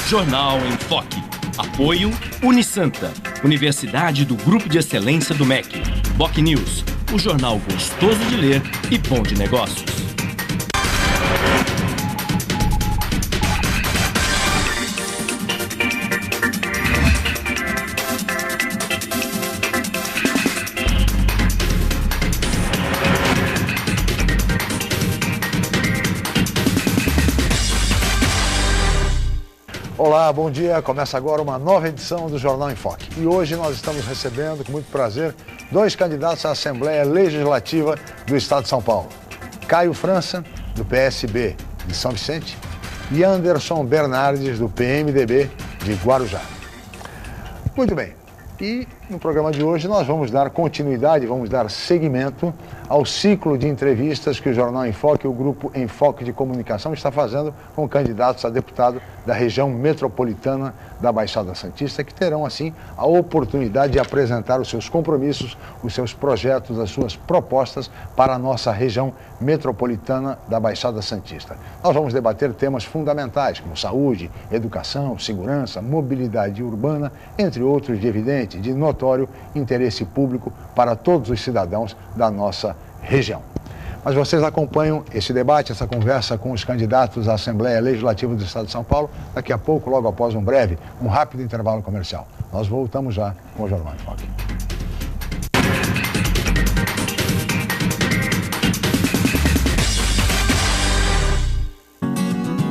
Jornal em Foque. Apoio Unisanta, Universidade do Grupo de Excelência do MEC. BocNews, o jornal gostoso de ler e bom de negócios. Olá, bom dia. Começa agora uma nova edição do Jornal em Foque. E hoje nós estamos recebendo, com muito prazer, dois candidatos à Assembleia Legislativa do Estado de São Paulo. Caio França, do PSB de São Vicente, e Anderson Bernardes, do PMDB de Guarujá. Muito bem. E no programa de hoje nós vamos dar continuidade, vamos dar seguimento ao ciclo de entrevistas que o Jornal em Foque, o Grupo Enfoque de Comunicação, está fazendo com candidatos a deputado da região metropolitana da Baixada Santista, que terão, assim, a oportunidade de apresentar os seus compromissos, os seus projetos, as suas propostas para a nossa região metropolitana da Baixada Santista. Nós vamos debater temas fundamentais, como saúde, educação, segurança, mobilidade urbana, entre outros de evidente, de notório interesse público para todos os cidadãos da nossa região. Mas vocês acompanham esse debate, essa conversa com os candidatos à Assembleia Legislativa do Estado de São Paulo, daqui a pouco, logo após um rápido intervalo comercial. Nós voltamos já com o Jornal em Foque.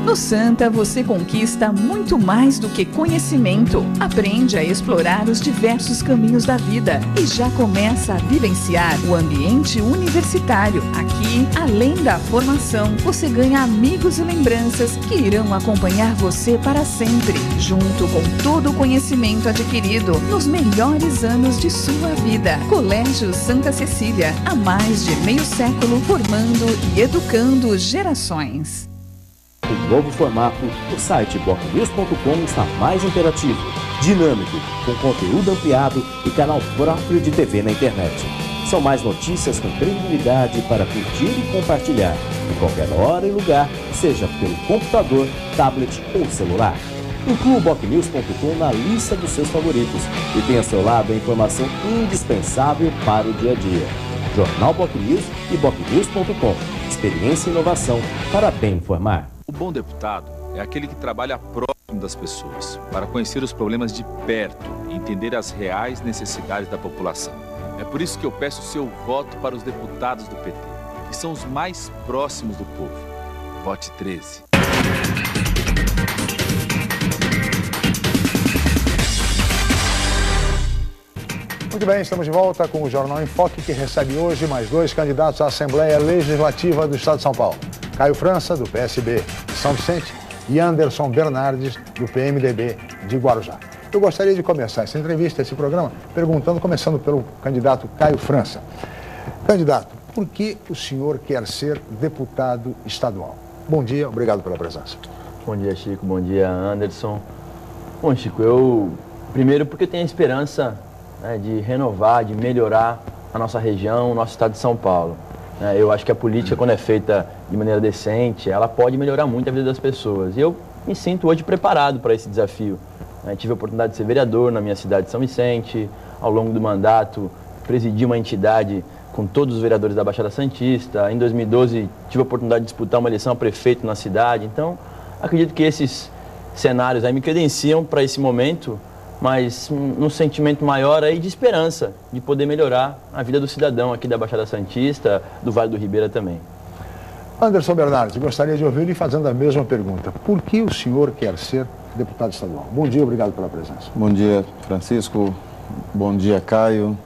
No Santa, você conquista muito mais do que conhecimento. Aprende a explorar os diversos caminhos da vida e já começa a vivenciar o ambiente universitário. Aqui, além da formação, você ganha amigos e lembranças que irão acompanhar você para sempre, junto com todo o conhecimento adquirido nos melhores anos de sua vida. Colégio Santa Cecília, há mais de meio século, formando e educando gerações. O novo formato do site BocNews.com está mais interativo, dinâmico, com conteúdo ampliado e canal próprio de TV na internet. São mais notícias com credibilidade para curtir e compartilhar, em qualquer hora e lugar, seja pelo computador, tablet ou celular. Inclua o BocNews.com na lista dos seus favoritos e tenha ao seu lado a informação indispensável para o dia a dia. Jornal BocNews e BocNews.com. Experiência e inovação para bem informar. O bom deputado é aquele que trabalha próximo das pessoas, para conhecer os problemas de perto e entender as reais necessidades da população. É por isso que eu peço o seu voto para os deputados do PT, que são os mais próximos do povo. Vote 13. Muito bem, estamos de volta com o Jornal em Foque, que recebe hoje mais dois candidatos à Assembleia Legislativa do Estado de São Paulo. Caio França, do PSB de São Vicente, e Anderson Bernardes, do PMDB de Guarujá. Eu gostaria de começar essa entrevista, esse programa, começando pelo candidato Caio França. Candidato, por que o senhor quer ser deputado estadual? Bom dia, obrigado pela presença. Bom dia, Chico. Bom dia, Anderson. Bom, Chico, primeiro porque eu tenho a esperança, né, de renovar, de melhorar a nossa região, o nosso estado de São Paulo. Eu acho que a política, quando é feita de maneira decente, ela pode melhorar muito a vida das pessoas. E eu me sinto hoje preparado para esse desafio. Tive a oportunidade de ser vereador na minha cidade de São Vicente. Ao longo do mandato, presidi uma entidade com todos os vereadores da Baixada Santista. Em 2012, tive a oportunidade de disputar uma eleição a prefeito na cidade. Então, acredito que esses cenários aí me credenciam para esse momento, mas num sentimento maior aí de esperança, de poder melhorar a vida do cidadão aqui da Baixada Santista, do Vale do Ribeira também. Anderson Bernardes, gostaria de ouvir-lhe fazendo a mesma pergunta. Por que o senhor quer ser deputado estadual? Bom dia, obrigado pela presença. Bom dia, Francisco. Bom dia, Caio.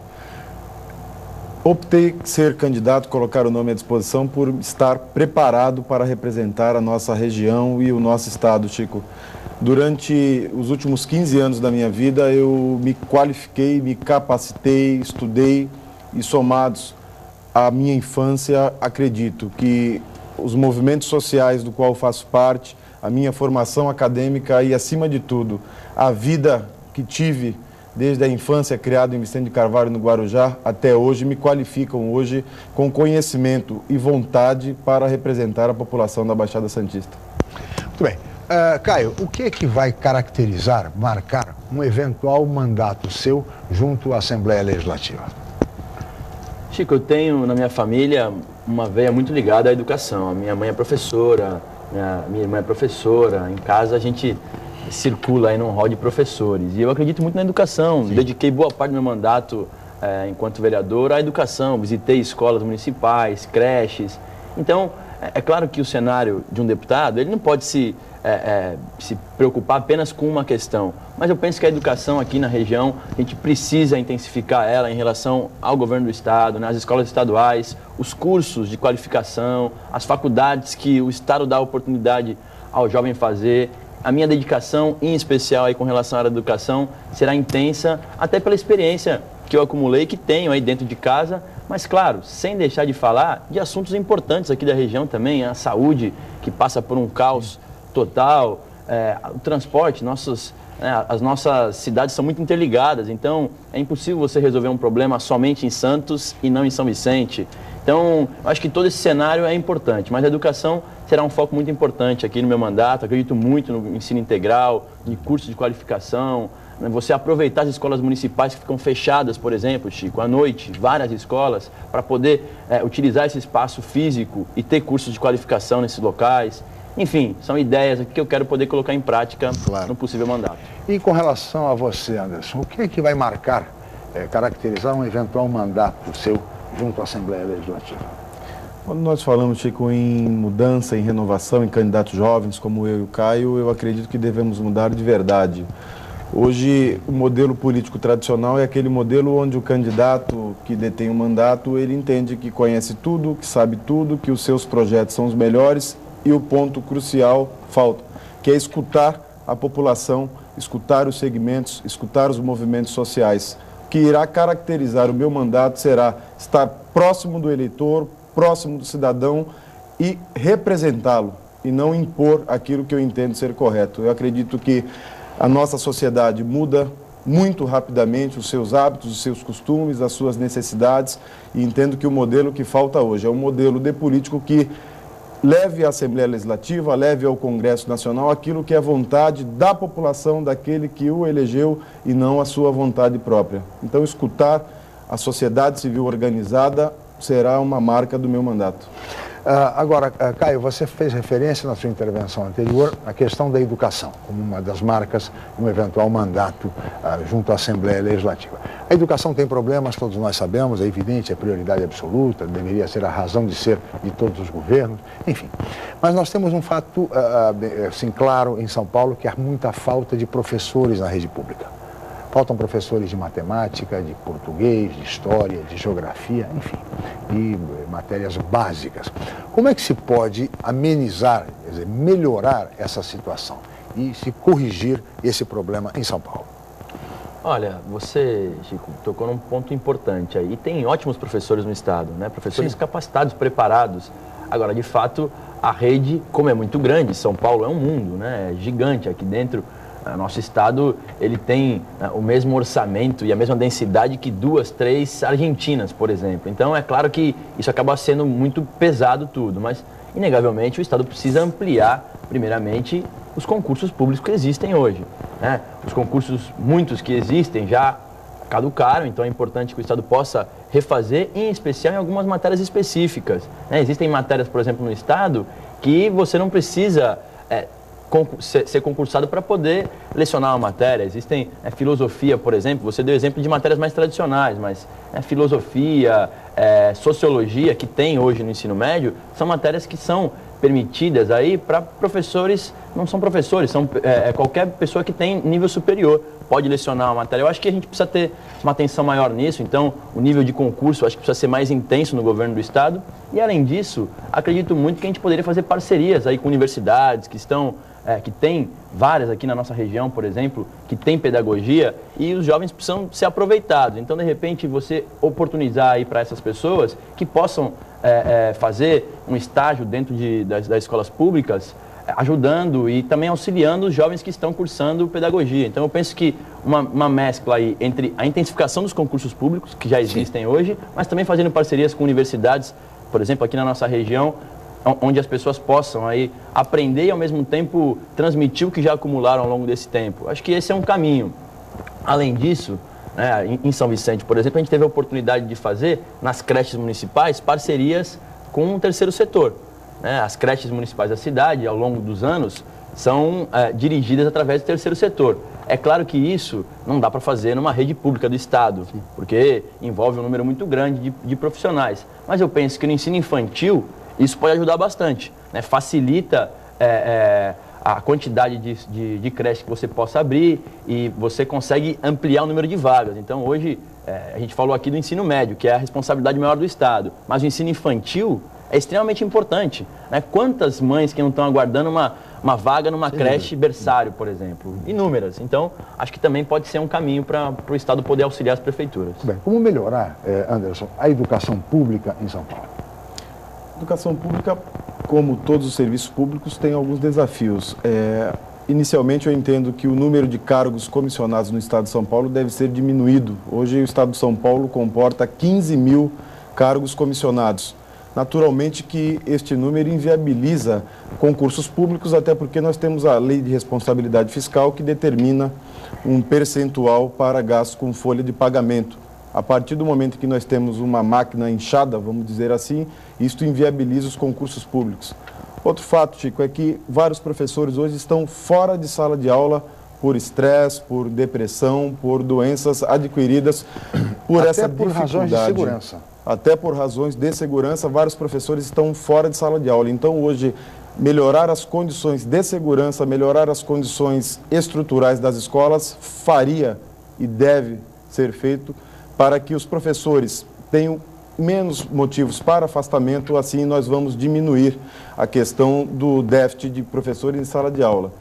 Optei ser candidato, colocar o nome à disposição por estar preparado para representar a nossa região e o nosso estado, Chico. Durante os últimos 15 anos da minha vida, eu me qualifiquei, me capacitei, estudei e, somados à minha infância, acredito que os movimentos sociais do qual faço parte, a minha formação acadêmica e, acima de tudo, a vida que tive desde a infância, criado em Vicente de Carvalho, no Guarujá, até hoje, me qualificam hoje com conhecimento e vontade para representar a população da Baixada Santista. Muito bem. Caio, o que é que vai caracterizar, marcar um eventual mandato seu junto à Assembleia Legislativa? Chico, eu tenho na minha família uma veia muito ligada à educação. A minha mãe é professora, minha irmã é professora. Em casa a gente circula aí num hall de professores. E eu acredito muito na educação. Sim. Dediquei boa parte do meu mandato enquanto vereador à educação. Visitei escolas municipais, creches. Então, é claro que o cenário de um deputado, ele não pode se preocupar apenas com uma questão. Mas eu penso que a educação aqui na região, a gente precisa intensificar ela em relação ao governo do estado, né, as escolas estaduais, os cursos de qualificação, as faculdades que o estado dá oportunidade ao jovem fazer. A minha dedicação, em especial aí com relação à educação, será intensa, até pela experiência que eu acumulei, que tenho aí dentro de casa, mas claro, sem deixar de falar de assuntos importantes aqui da região também, a saúde, que passa por um caos total, o transporte, as nossas cidades são muito interligadas, então é impossível você resolver um problema somente em Santos e não em São Vicente. Então, eu acho que todo esse cenário é importante, mas a educação será um foco muito importante aqui no meu mandato. Acredito muito no ensino integral, de cursos de qualificação, você aproveitar as escolas municipais que ficam fechadas, por exemplo, Chico, à noite, várias escolas, para poder utilizar esse espaço físico e ter cursos de qualificação nesses locais. Enfim, são ideias que eu quero poder colocar em prática no possível mandato. E com relação a você, Anderson, o que é que vai marcar, caracterizar um eventual mandato seu junto à Assembleia Legislativa? Quando nós falamos, Chico, em mudança, em renovação, em candidatos jovens como eu e o Caio, eu acredito que devemos mudar de verdade. Hoje, o modelo político tradicional é aquele modelo onde o candidato que detém o mandato, ele entende que conhece tudo, que sabe tudo, que os seus projetos são os melhores e o ponto crucial falta, que é escutar a população, escutar os segmentos, escutar os movimentos sociais. O que irá caracterizar o meu mandato será estar próximo do eleitor, próximo do cidadão e representá-lo, e não impor aquilo que eu entendo ser correto. Eu acredito que a nossa sociedade muda muito rapidamente os seus hábitos, os seus costumes, as suas necessidades, e entendo que o modelo que falta hoje é um modelo de político que leve à Assembleia Legislativa, leve ao Congresso Nacional aquilo que é vontade da população, daquele que o elegeu e não a sua vontade própria. Então, escutar a sociedade civil organizada será uma marca do meu mandato. Agora, Caio, você fez referência na sua intervenção anterior à questão da educação, como uma das marcas de um eventual mandato junto à Assembleia Legislativa. A educação tem problemas, todos nós sabemos, é evidente, é prioridade absoluta, deveria ser a razão de ser de todos os governos, enfim. Mas nós temos um fato, assim, claro, em São Paulo, que há muita falta de professores na rede pública. Faltam professores de matemática, de português, de história, de geografia, enfim, e matérias básicas. Como é que se pode amenizar, quer dizer, melhorar essa situação e se corrigir esse problema em São Paulo? Olha, você, Chico, tocou num ponto importante aí. E tem ótimos professores no estado, né? Professores capacitados, preparados. Agora, de fato, a rede, como é muito grande, São Paulo é um mundo, né? É gigante aqui dentro. Nosso estado, ele tem o mesmo orçamento e a mesma densidade que 2, 3 Argentinas, por exemplo. Então, é claro que isso acaba sendo muito pesado tudo, mas, inegavelmente, o estado precisa ampliar, primeiramente, os concursos públicos que existem hoje, né? Os concursos, muitos que existem, já caducaram, então é importante que o estado possa refazer, em especial em algumas matérias específicas, né? Existem matérias, por exemplo, no estado, que você não precisa ser concursado para poder lecionar uma matéria. Existem filosofia, por exemplo, você deu exemplo de matérias mais tradicionais, mas filosofia, sociologia, que tem hoje no ensino médio, são matérias que são permitidas aí para professores, não são professores, são qualquer pessoa que tem nível superior, pode lecionar uma matéria. Eu acho que a gente precisa ter uma atenção maior nisso, então o nível de concurso acho que precisa ser mais intenso no governo do estado, e além disso, acredito muito que a gente poderia fazer parcerias aí com universidades que estão que tem várias aqui na nossa região, por exemplo, que tem pedagogia, e os jovens precisam ser aproveitados. Então, de repente, você oportunizar aí para essas pessoas que possam fazer um estágio dentro das escolas públicas, ajudando e também auxiliando os jovens que estão cursando pedagogia. Então, eu penso que uma mescla aí entre a intensificação dos concursos públicos, que já existem hoje, mas também fazendo parcerias com universidades, por exemplo, aqui na nossa região, onde as pessoas possam aí aprender e ao mesmo tempo transmitir o que já acumularam ao longo desse tempo. Acho que esse é um caminho. Além disso, né, em São Vicente, por exemplo, a gente teve a oportunidade de fazer nas creches municipais parcerias com o terceiro setor. Né? As creches municipais da cidade, ao longo dos anos, são dirigidas através do terceiro setor. É claro que isso não dá para fazer numa rede pública do Estado, porque envolve um número muito grande de profissionais. Mas eu penso que no ensino infantil isso pode ajudar bastante, né? Facilita a quantidade de creche que você possa abrir e você consegue ampliar o número de vagas. Então hoje, a gente falou aqui do ensino médio, que é a responsabilidade maior do Estado, mas o ensino infantil é extremamente importante, né? Quantas mães que não estão aguardando uma vaga numa creche berçário, por exemplo? Inúmeras. Então, acho que também pode ser um caminho para o Estado poder auxiliar as prefeituras. Bem, como melhorar, Anderson, a educação pública em São Paulo? A educação pública, como todos os serviços públicos, tem alguns desafios. Inicialmente, eu entendo que o número de cargos comissionados no Estado de São Paulo deve ser diminuído. Hoje, o Estado de São Paulo comporta 15 mil cargos comissionados. Naturalmente que este número inviabiliza concursos públicos, até porque nós temos a Lei de Responsabilidade Fiscal que determina um percentual para gastos com folha de pagamento. A partir do momento que nós temos uma máquina inchada, vamos dizer assim, isto inviabiliza os concursos públicos. Outro fato, Chico, é que vários professores hoje estão fora de sala de aula por estresse, por depressão, por doenças adquiridas por essa dificuldade. Até por razões de segurança. Até por razões de segurança, vários professores estão fora de sala de aula. Então, hoje, melhorar as condições de segurança, melhorar as condições estruturais das escolas, faria e deve ser feito para que os professores tenham menos motivos para afastamento, assim nós vamos diminuir a questão do déficit de professores em sala de aula.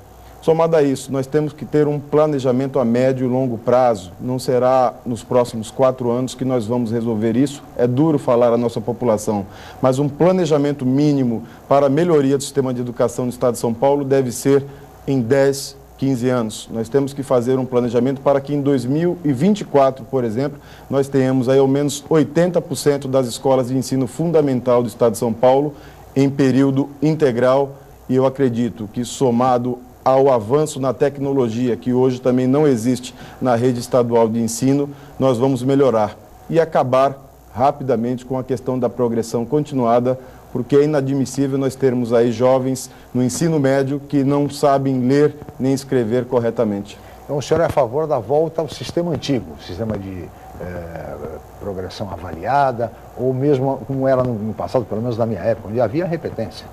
Somado a isso, nós temos que ter um planejamento a médio e longo prazo. Não será nos próximos 4 anos que nós vamos resolver isso. É duro falar à nossa população, mas um planejamento mínimo para a melhoria do sistema de educação no Estado de São Paulo deve ser em 10, 15 anos. Nós temos que fazer um planejamento para que em 2024, por exemplo, nós tenhamos aí ao menos 80% das escolas de ensino fundamental do Estado de São Paulo em período integral. E eu acredito que, somado ao avanço na tecnologia, que hoje também não existe na rede estadual de ensino, nós vamos melhorar e acabar rapidamente com a questão da progressão continuada, porque é inadmissível nós termos aí jovens no ensino médio que não sabem ler nem escrever corretamente. Então o senhor é a favor da volta ao sistema antigo, sistema de progressão avaliada, ou mesmo como era no passado, pelo menos na minha época, onde havia repetência?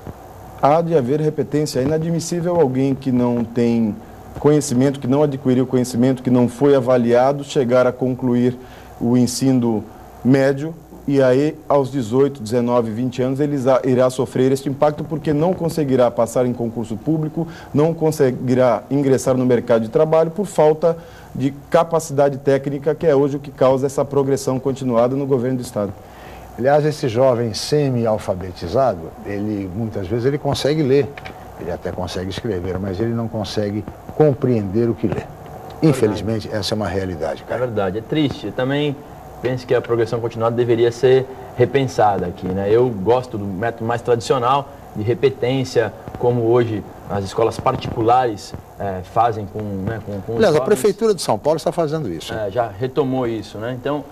Há de haver repetência. É inadmissível alguém que não tem conhecimento, que não adquiriu conhecimento, que não foi avaliado, chegar a concluir o ensino médio e aí aos 18, 19, 20 anos ele irá sofrer este impacto porque não conseguirá passar em concurso público, não conseguirá ingressar no mercado de trabalho por falta de capacidade técnica, que é hoje o que causa essa progressão continuada no governo do Estado. Aliás, esse jovem semi-alfabetizado, muitas vezes ele consegue ler, ele até consegue escrever, mas ele não consegue compreender o que lê. Infelizmente, essa é uma realidade, cara. É verdade, é triste. Eu também penso que a progressão continuada deveria ser repensada aqui, né? Eu gosto do método mais tradicional de repetência, como hoje as escolas particulares fazem com os Aliás, a Prefeitura de São Paulo está fazendo isso. Já retomou isso, né? Então,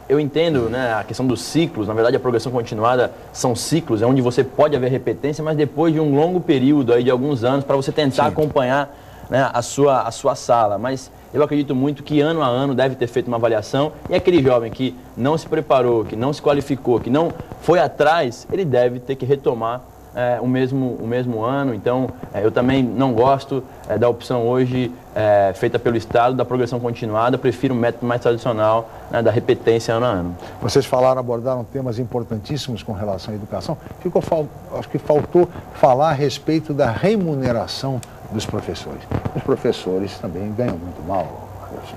eu entendo, né, a questão dos ciclos. Na verdade, a progressão continuada são ciclos, é onde você pode haver repetência, mas depois de um longo período aí de alguns anos para você tentar acompanhar, né, a sua sala. Mas eu acredito muito que ano a ano deve ter feito uma avaliação e aquele jovem que não se preparou, que não se qualificou, que não foi atrás, ele deve ter que retomar o mesmo ano. Então, eu também não gosto da opção hoje feita pelo Estado, da progressão continuada. Prefiro um método mais tradicional, né, da repetência ano a ano. Vocês abordaram temas importantíssimos com relação à educação. Acho que faltou falar a respeito da remuneração dos professores. Os professores também ganham muito mal, Anderson.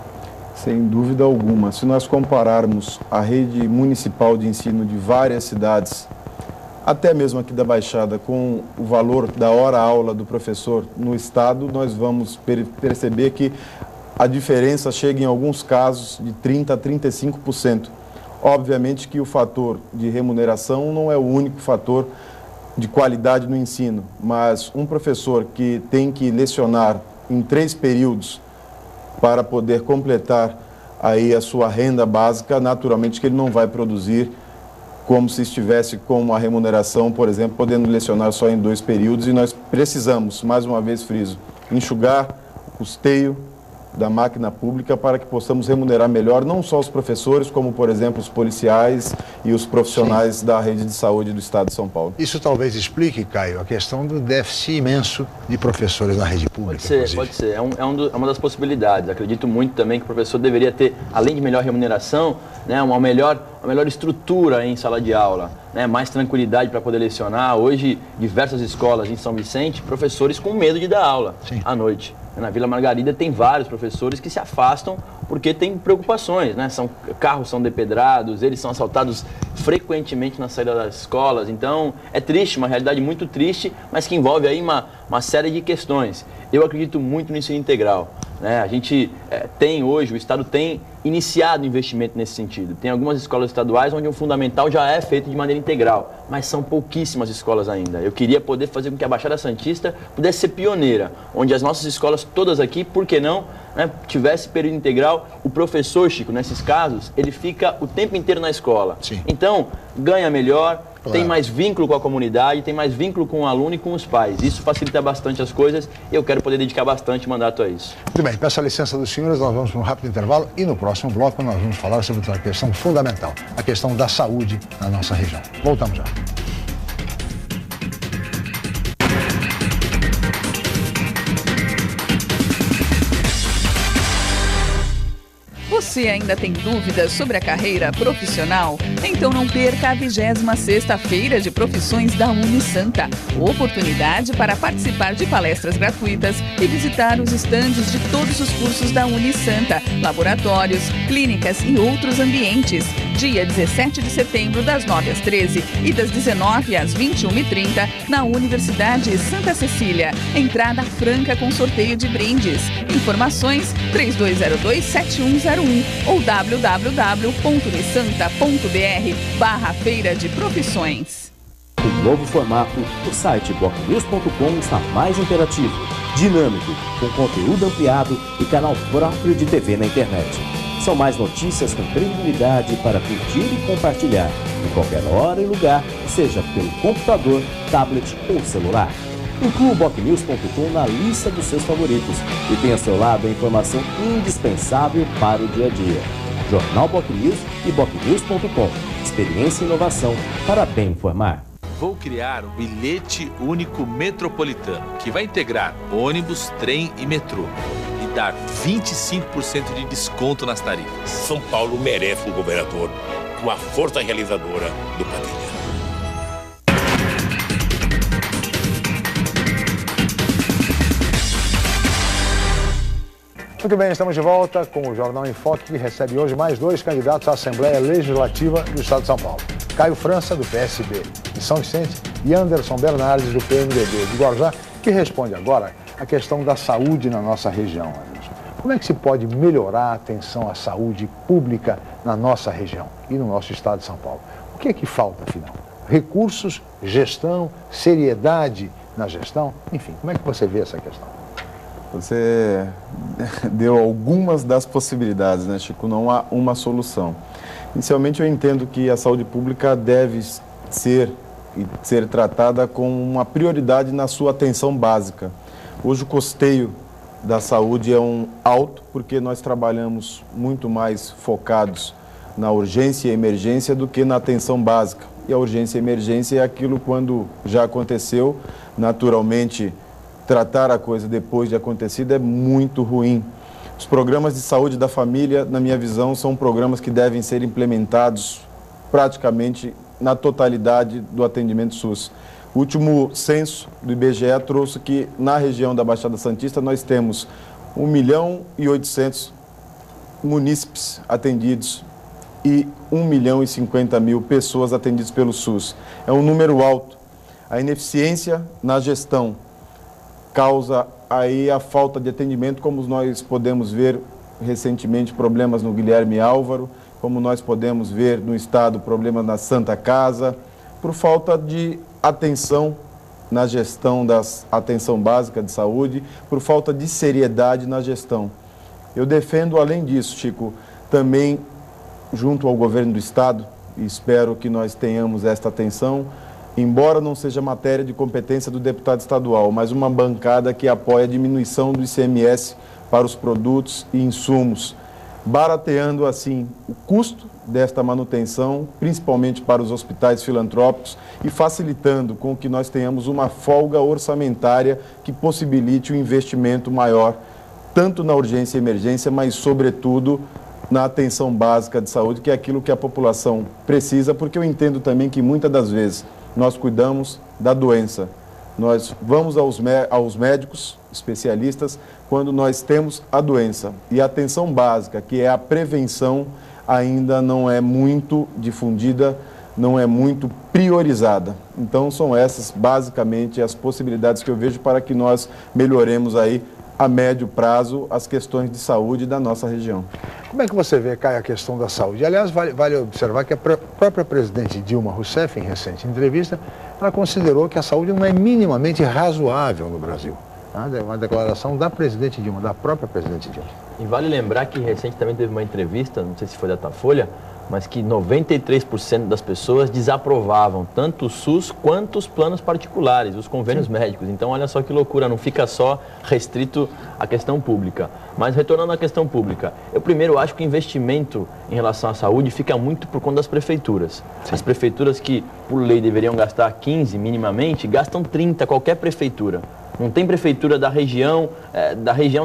Sem dúvida alguma. Se nós compararmos a rede municipal de ensino de várias cidades, até mesmo aqui da Baixada, com o valor da hora-aula do professor no Estado, nós vamos perceber que a diferença chega em alguns casos de 30% a 35%. Obviamente que o fator de remuneração não é o único fator de qualidade no ensino, mas um professor que tem que lecionar em 3 períodos para poder completar aí a sua renda básica, naturalmente que ele não vai produzir como se estivesse com uma remuneração, por exemplo, podendo lecionar só em 2 períodos, e nós precisamos, mais uma vez friso, enxugar o custeio da máquina pública para que possamos remunerar melhor não só os professores, como, por exemplo, os policiais e os profissionais da rede de saúde do Estado de São Paulo. Isso talvez explique, Caio, a questão do déficit imenso de professores na rede pública. Pode ser. É uma das possibilidades. Acredito muito também que o professor deveria ter, além de melhor remuneração, né, uma melhor estrutura em sala de aula, né, mais tranquilidade para poder lecionar. Hoje, diversas escolas em São Vicente, professores com medo de dar aula à noite. Na Vila Margarida tem vários professores que se afastam porque têm preocupações, né? Carros são depedrados, eles são assaltados frequentemente na saída das escolas. Então, é triste, uma realidade muito triste, mas que envolve aí uma série de questões. Eu acredito muito no ensino integral, né? A gente tem hoje, o Estado tem iniciado investimento nesse sentido. Tem algumas escolas estaduais onde o fundamental já é feito de maneira integral, mas são pouquíssimas escolas ainda. Eu queria poder fazer com que a Baixada Santista pudesse ser pioneira, onde as nossas escolas todas aqui, por que não, né, tivesse período integral. O professor, Chico, nesses casos, ele fica o tempo inteiro na escola. Sim. Então, ganha melhor, claro, tem mais vínculo com a comunidade, tem mais vínculo com o aluno e com os pais. Isso facilita bastante as coisas e eu quero poder dedicar bastante mandato a isso. Muito bem, peço a licença dos senhores, nós vamos para um rápido intervalo e no próximo bloco nós vamos falar sobre uma questão fundamental, a questão da saúde na nossa região. Voltamos já. Você ainda tem dúvidas sobre a carreira profissional? Então não perca a 26ª Feira de Profissões da Unisanta. Oportunidade para participar de palestras gratuitas e visitar os estandes de todos os cursos da Unisanta, laboratórios, clínicas e outros ambientes. Dia 17 de setembro, das 9 às 13 e das 19 às 21h30, na Universidade Santa Cecília. Entrada franca com sorteio de brindes. Informações 3202-7101 ou www.unisanta.br/Feira de Profissões. O novo formato do site BocNews.com está mais interativo, dinâmico, com conteúdo ampliado e canal próprio de TV na internet. São mais notícias com credibilidade para curtir e compartilhar, em qualquer hora e lugar, seja pelo computador, tablet ou celular. Inclua o BocNews.com na lista dos seus favoritos e tenha ao seu lado a informação indispensável para o dia a dia. Jornal BocNews e BocNews.com. Experiência e inovação para bem informar. Vou criar o bilhete único metropolitano, que vai integrar ônibus, trem e metrô e dar 25% de desconto nas tarifas. São Paulo merece um governador com a força realizadora do Padilha. Muito bem, estamos de volta com o Jornal em Foque, que recebe hoje mais 2 candidatos à Assembleia Legislativa do Estado de São Paulo. Caio França, do PSB de São Vicente, e Anderson Bernardes, do PMDB de Guarujá, que responde agora a questão da saúde na nossa região, Anderson. Como é que se pode melhorar a atenção à saúde pública na nossa região e no nosso Estado de São Paulo? O que é que falta, afinal? Recursos, gestão, seriedade na gestão? Enfim, como é que você vê essa questão? Você deu algumas das possibilidades, né, Chico? Não há uma solução. Inicialmente, eu entendo que a saúde pública deve ser tratada com uma prioridade na sua atenção básica. Hoje, o custeio da saúde é alto, porque nós trabalhamos muito mais focados na urgência e emergência do que na atenção básica. E a urgência e emergência é aquilo quando já aconteceu, naturalmente. Tratar a coisa depois de acontecido é muito ruim. Os programas de saúde da família, na minha visão, são programas que devem ser implementados praticamente na totalidade do atendimento SUS. O último censo do IBGE trouxe que na região da Baixada Santista nós temos 1.800.000 munícipes atendidos e 1.050.000 pessoas atendidas pelo SUS. É um número alto. A ineficiência na gestão causa aí a falta de atendimento, como nós podemos ver recentemente problemas no Guilherme Álvaro, como nós podemos ver no estado problemas na Santa Casa, por falta de atenção na gestão atenção básica de saúde, por falta de seriedade na gestão. Eu defendo, além disso, Chico, também junto ao governo do Estado, e espero que nós tenhamos esta atenção, embora não seja matéria de competência do deputado estadual, mas uma bancada que apoia a diminuição do ICMS para os produtos e insumos, barateando assim o custo desta manutenção, principalmente para os hospitais filantrópicos, e facilitando com que nós tenhamos uma folga orçamentária que possibilite um investimento maior, tanto na urgência e emergência, mas sobretudo na atenção básica de saúde, que é aquilo que a população precisa, porque eu entendo também que muitas das vezes nós cuidamos da doença. Nós vamos aos médicos, especialistas, quando nós temos a doença. E a atenção básica, que é a prevenção, ainda não é muito difundida, não é muito priorizada. Então, são essas, basicamente, as possibilidades que eu vejo para que nós melhoremos aí, a médio prazo, as questões de saúde da nossa região. Como é que você vê, Caio, a questão da saúde? Aliás, vale observar que a própria presidente Dilma Rousseff, em recente entrevista, ela considerou que a saúde não é minimamente razoável no Brasil. Uma declaração da presidente Dilma, da própria presidente Dilma. E vale lembrar que recente também teve uma entrevista, não sei se foi da Datafolha, mas que 93% das pessoas desaprovavam tanto o SUS quanto os planos particulares, os convênios médicos. Então, olha só que loucura, não fica só restrito à questão pública. Mas, retornando à questão pública, eu primeiro acho que o investimento em relação à saúde fica muito por conta das prefeituras. Sim. As prefeituras que, por lei, deveriam gastar 15 minimamente, gastam 30, qualquer prefeitura. Não tem prefeitura da região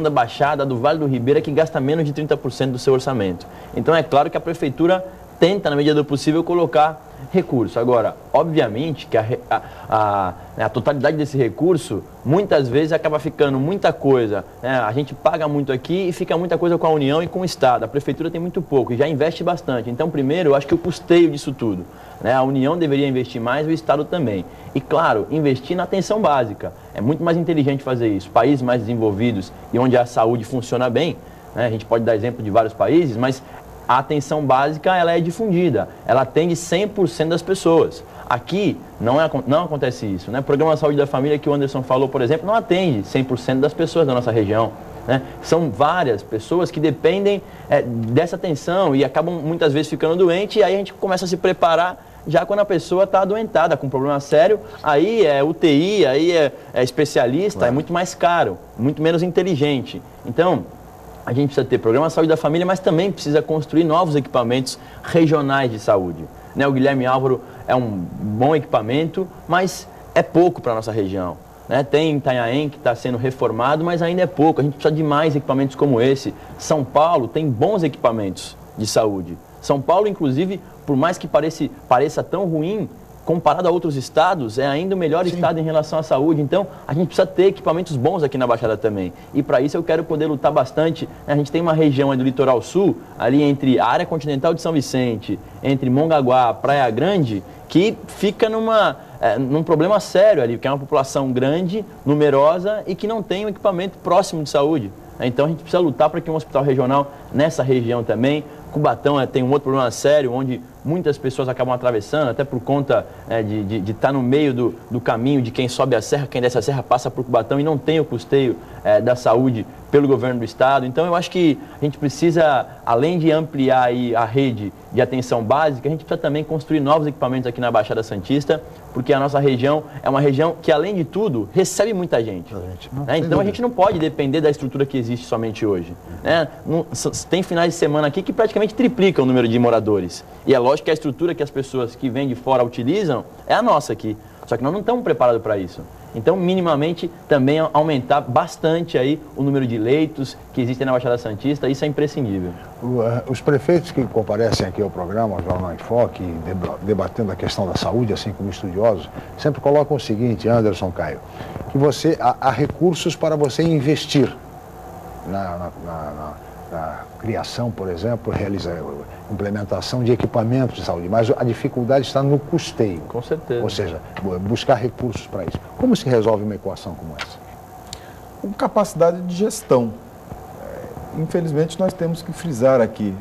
da Baixada, do Vale do Ribeira, que gasta menos de 30% do seu orçamento. Então, é claro que a prefeitura tenta, na medida do possível, colocar recurso. Agora, obviamente que a totalidade desse recurso, muitas vezes, acaba ficando muita coisa. A gente paga muito aqui e fica muita coisa com a União e com o Estado. A prefeitura tem muito pouco e já investe bastante. Então, primeiro, eu acho que o custeio disso tudo. A União deveria investir mais, o Estado também. E, claro, investir na atenção básica. É muito mais inteligente fazer isso. Países mais desenvolvidos e onde a saúde funciona bem, a gente pode dar exemplo de vários países, mas a atenção básica ela é difundida. Ela atende 100% das pessoas. Aqui não acontece isso. O Programa de Saúde da Família que o Anderson falou, por exemplo, não atende 100% das pessoas da nossa região. São várias pessoas que dependem dessa atenção e acabam muitas vezes ficando doentes, e aí a gente começa a se preparar já quando a pessoa está adoentada, com um problema sério, aí é UTI, aí é especialista, é muito mais caro, muito menos inteligente. Então, a gente precisa ter programa de saúde da família, mas também precisa construir novos equipamentos regionais de saúde. O Guilherme Álvaro é um bom equipamento, mas é pouco para a nossa região. Tem Itanhaém que está sendo reformado, mas ainda é pouco. A gente precisa de mais equipamentos como esse. São Paulo tem bons equipamentos de saúde. São Paulo, inclusive, por mais que pareça tão ruim, comparado a outros estados, é ainda o melhor estado em relação à saúde. Então, a gente precisa ter equipamentos bons aqui na Baixada também. E para isso eu quero poder lutar bastante. A gente tem uma região do litoral sul, ali entre a área continental de São Vicente, entre Mongaguá, Praia Grande, que fica num problema sério ali, porque é uma população grande, numerosa e que não tem um equipamento próximo de saúde. Então, a gente precisa lutar para que um hospital regional nessa região também. Cubatão tem um outro problema sério, onde muitas pessoas acabam atravessando, até por conta de estar no meio do caminho de quem sobe a serra, quem desce a serra passa por Cubatão e não tem o custeio da saúde pelo governo do estado. Então, eu acho que a gente precisa, além de ampliar aí a rede de atenção básica, a gente precisa também construir novos equipamentos aqui na Baixada Santista, porque a nossa região é uma região que, além de tudo, recebe muita gente. Então, a gente não pode depender da estrutura que existe somente hoje. Tem finais de semana aqui que praticamente triplicam o número de moradores. E é lógico que a estrutura que as pessoas que vêm de fora utilizam é a nossa aqui. Só que nós não estamos preparados para isso. Então, minimamente, também aumentar bastante aí o número de leitos que existem na Baixada Santista, isso é imprescindível. Os prefeitos que comparecem aqui ao programa, ao Jornal em Foque, debatendo a questão da saúde, assim como estudiosos, sempre colocam o seguinte, Anderson, Caio, que há recursos para você investir na criação, por exemplo, implementação de equipamentos de saúde, mas a dificuldade está no custeio. Com certeza. Ou seja, buscar recursos para isso. Como se resolve uma equação como essa? Com capacidade de gestão. Infelizmente, nós temos que frisar aqui,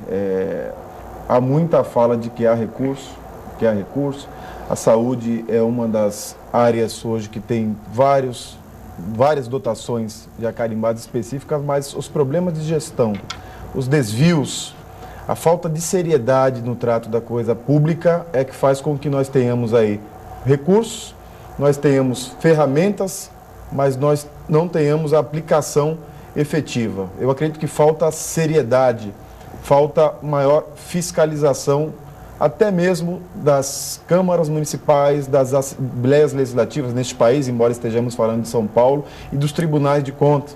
há muita fala de que há recurso, que há recurso. A saúde é uma das áreas hoje que tem várias dotações já carimbadas específicas, mas os problemas de gestão, os desvios, a falta de seriedade no trato da coisa pública é que faz com que nós tenhamos aí recursos, nós tenhamos ferramentas, mas nós não tenhamos a aplicação efetiva. Eu acredito que falta seriedade, falta maior fiscalização, até mesmo das câmaras municipais, das assembleias legislativas neste país, embora estejamos falando de São Paulo, e dos tribunais de contas.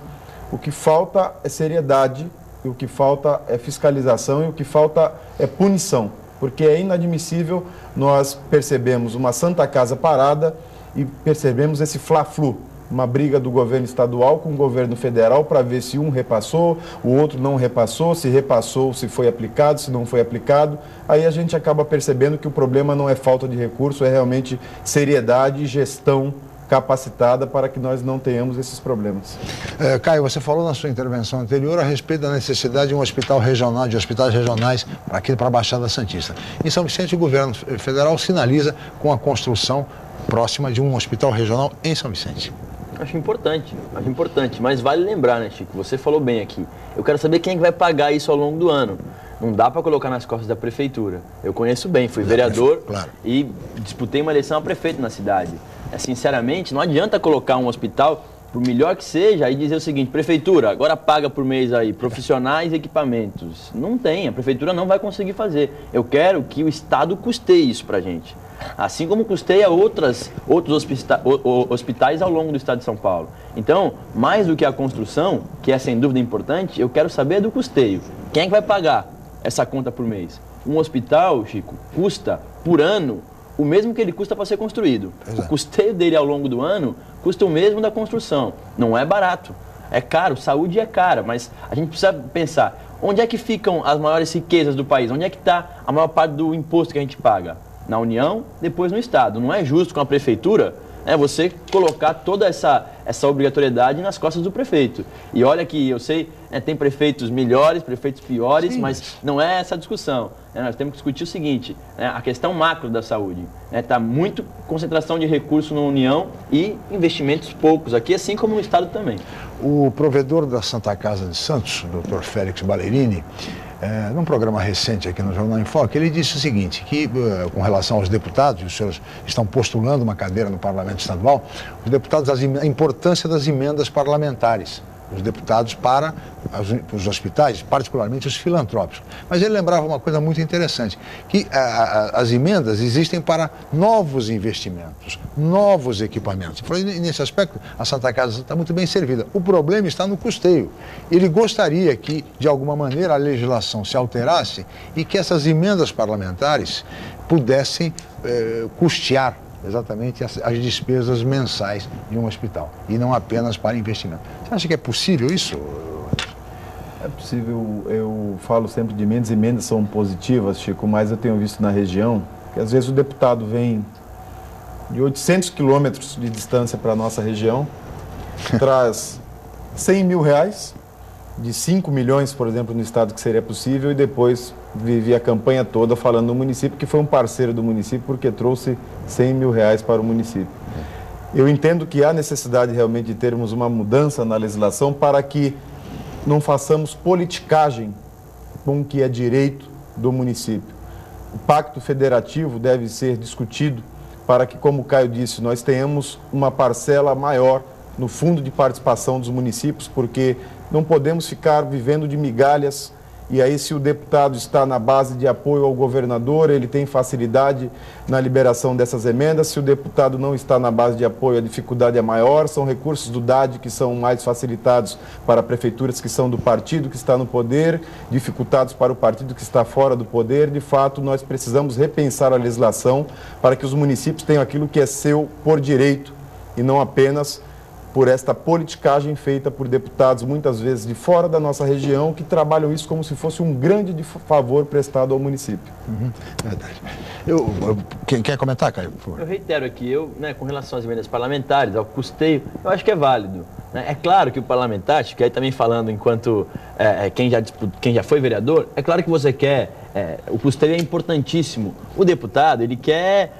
O que falta é seriedade, o que falta é fiscalização e o que falta é punição, porque é inadmissível nós percebemos uma Santa Casa parada e percebemos esse fla-flu, uma briga do governo estadual com o governo federal para ver se um repassou, o outro não repassou, se foi aplicado, se não foi aplicado. Aí a gente acaba percebendo que o problema não é falta de recurso, é realmente seriedade e gestão capacitada para que nós não tenhamos esses problemas. Caio, você falou na sua intervenção anterior a respeito da necessidade de um hospital regional, de hospitais regionais aqui para a Baixada Santista. Em São Vicente, o governo federal sinaliza com a construção próxima de um hospital regional em São Vicente. Acho importante, mas vale lembrar, né, Chico? Você falou bem aqui. Eu quero saber quem é que vai pagar isso ao longo do ano. Não dá para colocar nas costas da prefeitura. Eu conheço bem, fui vereador e disputei uma eleição a prefeito na cidade. Sinceramente, não adianta colocar um hospital, por melhor que seja, e dizer o seguinte: prefeitura, agora paga por mês aí profissionais e equipamentos. Não tem, a prefeitura não vai conseguir fazer. Eu quero que o Estado custeie isso pra gente. Assim como custeia outros hospitais ao longo do Estado de São Paulo. Então, mais do que a construção, que é sem dúvida importante, eu quero saber do custeio. Quem é que vai pagar essa conta por mês? Um hospital, Chico, custa por ano o mesmo que ele custa para ser construído. O custeio dele ao longo do ano custa o mesmo da construção. Não é barato. É caro, saúde é cara, mas a gente precisa pensar, onde é que ficam as maiores riquezas do país? Onde é que está a maior parte do imposto que a gente paga? Na União, depois no Estado. Não é justo com a prefeitura você colocar toda essa obrigatoriedade nas costas do prefeito. E olha que eu sei, tem prefeitos melhores, prefeitos piores, mas não é essa a discussão. Nós temos que discutir o seguinte, a questão macro da saúde. Está muito concentração de recursos na União e investimentos poucos aqui, assim como no Estado também. O provedor da Santa Casa de Santos, o Dr. Félix Ballerini, num programa recente aqui no Jornal em Foque, ele disse o seguinte, que com relação aos deputados, os senhores estão postulando uma cadeira no Parlamento Estadual, os deputados, a importância das emendas parlamentares, os deputados para os hospitais, particularmente os filantrópicos. Mas ele lembrava uma coisa muito interessante, que as emendas existem para novos investimentos, novos equipamentos. E nesse aspecto, a Santa Casa está muito bem servida. O problema está no custeio. Ele gostaria que, de alguma maneira, a legislação se alterasse e que essas emendas parlamentares pudessem custear exatamente as despesas mensais de um hospital, e não apenas para investimento. Você acha que é possível isso? É possível, eu falo sempre de emendas, emendas são positivas, Chico, mas eu tenho visto na região que às vezes o deputado vem de 800 quilômetros de distância para a nossa região, traz 100 mil reais, de 5 milhões, por exemplo, no estado que seria possível, e depois vive a campanha toda falando do município, que foi um parceiro do município porque trouxe 100 mil reais para o município. Eu entendo que há necessidade realmente de termos uma mudança na legislação para que não façamos politicagem com o que é direito do município. O pacto federativo deve ser discutido para que, como o Caio disse, nós tenhamos uma parcela maior no fundo de participação dos municípios, porque não podemos ficar vivendo de migalhas. E aí, se o deputado está na base de apoio ao governador, ele tem facilidade na liberação dessas emendas. Se o deputado não está na base de apoio, a dificuldade é maior. São recursos do DAD que são mais facilitados para prefeituras que são do partido que está no poder, dificultados para o partido que está fora do poder. De fato, nós precisamos repensar a legislação para que os municípios tenham aquilo que é seu por direito e não apenas por esta politicagem feita por deputados, muitas vezes de fora da nossa região, que trabalham isso como se fosse um grande favor prestado ao município. Verdade. Quer comentar, Caio? Por favor. Eu reitero aqui, com relação às emendas parlamentares, ao custeio, eu acho que é válido. É claro que o parlamentar, que aí também falando enquanto quem já foi vereador, é claro que você quer o custeio é importantíssimo. O deputado, ele quer...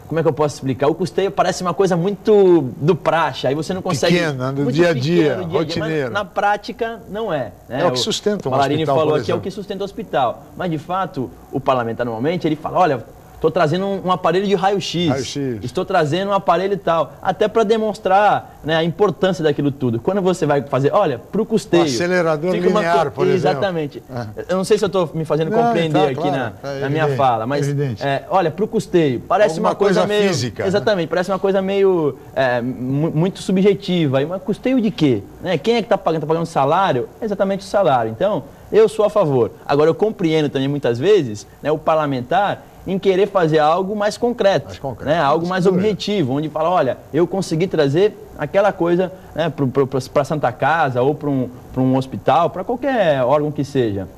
como é que eu posso explicar? O custeio parece uma coisa muito do praxe, aí você não consegue... Pequena, do dia a dia, rotineiro. Mas na prática, não é. Né? É o que sustenta um hospital, Malarini falou aqui, é o que sustenta o hospital. Mas, de fato, o parlamentar, normalmente, ele fala, olha... Estou trazendo um aparelho de raio-x, estou trazendo um aparelho e tal, até para demonstrar, né, a importância daquilo tudo. Quando você vai fazer, olha, para o custeio... O acelerador linear, por exemplo. Exatamente. Eu não sei se eu estou me fazendo compreender aqui na minha fala, mas olha, para o custeio, parece uma coisa meio... física. Exatamente, parece uma coisa meio muito subjetiva. Mas custeio de quê? Né? Quem é que está pagando? Está pagando salário? É exatamente o salário. Então, eu sou a favor. Agora, eu compreendo também, muitas vezes, né, o parlamentar em querer fazer algo mais concreto, né? Algo mais objetivo, onde fala, olha, eu consegui trazer aquela coisa, né, para Santa Casa ou para um hospital, para qualquer órgão que seja.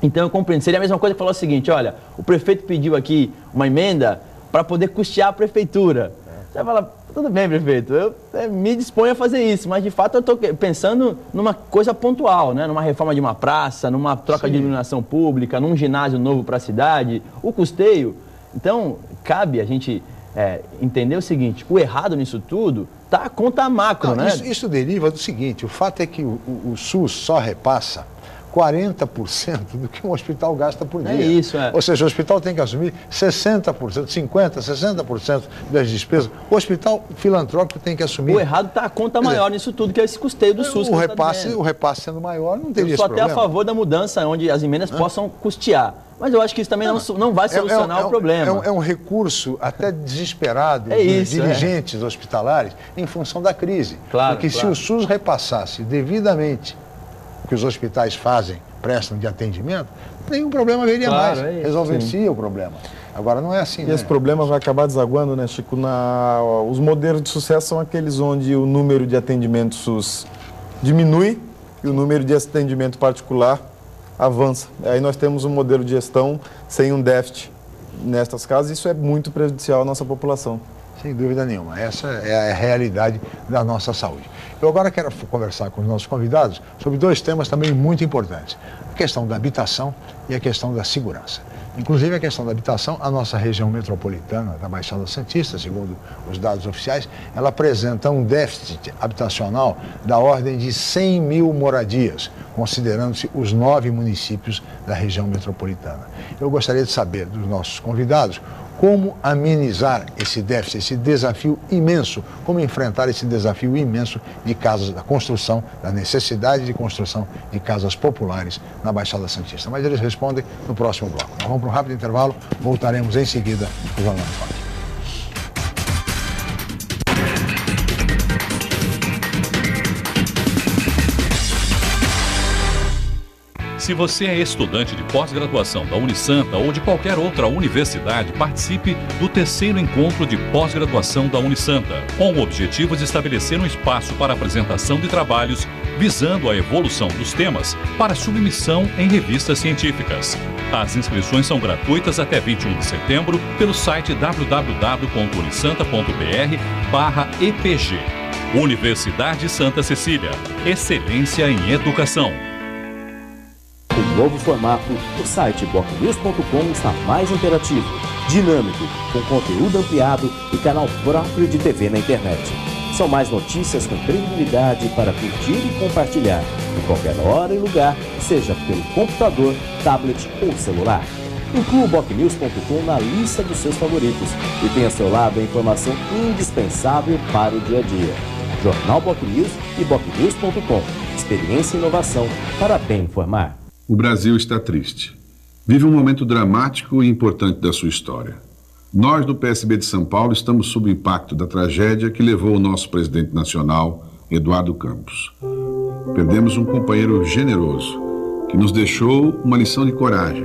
Então eu compreendo. Seria a mesma coisa que falar o seguinte, olha, o prefeito pediu aqui uma emenda para poder custear a prefeitura. Você vai falar, tudo bem, prefeito, eu me disponho a fazer isso, mas de fato eu estou pensando numa coisa pontual, né? Numa reforma de uma praça, numa troca de iluminação pública, num ginásio novo para a cidade, o custeio. Então, cabe a gente entender o seguinte, o errado nisso tudo está a conta macro, né? Isso deriva do seguinte, o fato é que o SUS só repassa 40% do que um hospital gasta por dia. Ou seja, o hospital tem que assumir 60%, 50%, 60% das despesas. O hospital filantrópico tem que assumir... O errado está a conta maior nisso tudo, que é esse custeio do SUS. O repasse sendo maior não teria esse problema. Eu sou até a favor da mudança, onde as emendas possam custear. Mas eu acho que isso também não vai solucionar o problema. É um recurso até desesperado dos dirigentes hospitalares em função da crise. Porque se o SUS repassasse devidamente que os hospitais prestam de atendimento, nenhum problema haveria mais. Resolver-se o problema. Agora não é assim, E esse problema vai acabar desaguando, né, Chico? Os modelos de sucesso são aqueles onde o número de atendimento SUS diminui e o número de atendimento particular avança. Aí nós temos um modelo de gestão sem um déficit nestas casas, e isso é muito prejudicial à nossa população. Sem dúvida nenhuma. Essa é a realidade da nossa saúde. Eu agora quero conversar com os nossos convidados sobre dois temas também muito importantes. A questão da habitação e a questão da segurança. Inclusive a questão da habitação, a nossa região metropolitana da Baixada Santista, segundo os dados oficiais, ela apresenta um déficit habitacional da ordem de 100 mil moradias, considerando-se os 9 municípios da região metropolitana. Eu gostaria de saber dos nossos convidados como amenizar esse déficit, esse desafio imenso, como enfrentar esse desafio imenso de casas, da construção, da necessidade de construção de casas populares na Baixada Santista. Mas eles respondem no próximo bloco. Nós vamos para um rápido intervalo, voltaremos em seguida com o Jornal em Foque. Se você é estudante de pós-graduação da Unisanta ou de qualquer outra universidade, participe do 3º encontro de pós-graduação da Unisanta, com o objetivo de estabelecer um espaço para apresentação de trabalhos visando a evolução dos temas para submissão em revistas científicas. As inscrições são gratuitas até 21 de setembro pelo site www.unisanta.br/EPG. Universidade Santa Cecília. Excelência em educação. O novo formato, o site bocnews.com está mais interativo, dinâmico, com conteúdo ampliado e canal próprio de TV na internet. São mais notícias com credibilidade para curtir e compartilhar, em qualquer hora e lugar, seja pelo computador, tablet ou celular. Inclua o bocnews.com na lista dos seus favoritos e tenha ao seu lado a informação indispensável para o dia a dia. Jornal Bocnews e bocnews.com. Experiência e inovação para bem informar. O Brasil está triste. Vive um momento dramático e importante da sua história. Nós, do PSB de São Paulo, estamos sob o impacto da tragédia que levou o nosso presidente nacional, Eduardo Campos. Perdemos um companheiro generoso, que nos deixou uma lição de coragem.